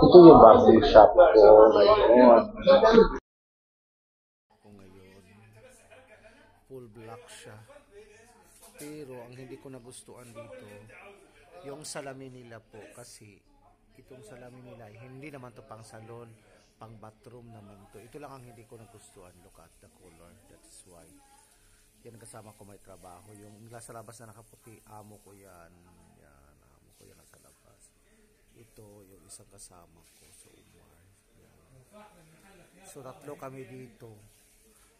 Ito yung bagong shop ko ngayon. Full black siya. Pero ang hindi ko nagustuhan dito, yung salamin nila po, kasi itong salamin nila, hindi naman to pang salon, pang bathroom naman to. Ito lang ang hindi ko nagustuhan. Look at the color. That's why. Yan kasama ko may trabaho. Yung nasa labas na nakaputi, amo ko yan. Yan, amo ko yan nasa labas. Ito yung isang kasama ko sa Umar. Yan. So tatlo kami dito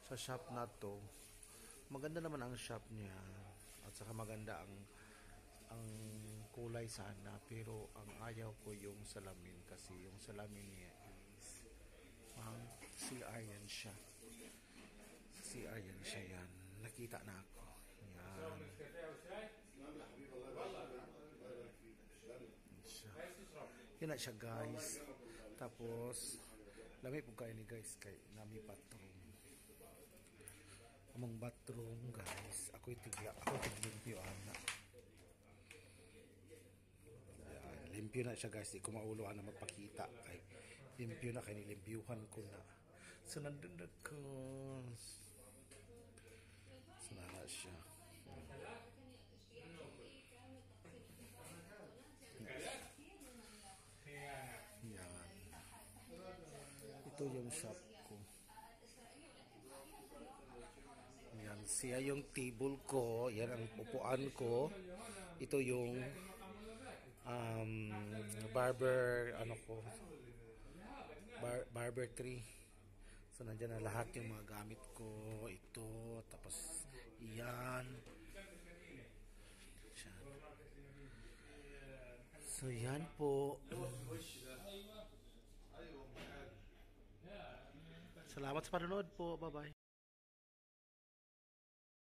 sa shop na to. Maganda naman ang shop niya. At saka maganda ang kulay sana, pero ang ayaw ko yung salamin, kasi yung salamin niya is CR yan siya. CR yan siya yan. Nakita na ako. Yan. Yan na siya guys. Tapos lami po kayo ni guys kay nami bathroom. Among bathroom guys. Ako limpyo ana. Limpyo na siya guys. Di ko mauloan na magpakita. Ay, limpyo na kay nilimpyuhan ko na. So nandun na ko. So na siya. Yan. Ito yung shop ko. Yan. Siya yung table ko. Yan ang upuan ko. Ito yung barber barber tree. So nandiyan na lahat yung mga gamit ko. Ito, tapos yan. So yan po. Salamat sa panonood po. Bye bye.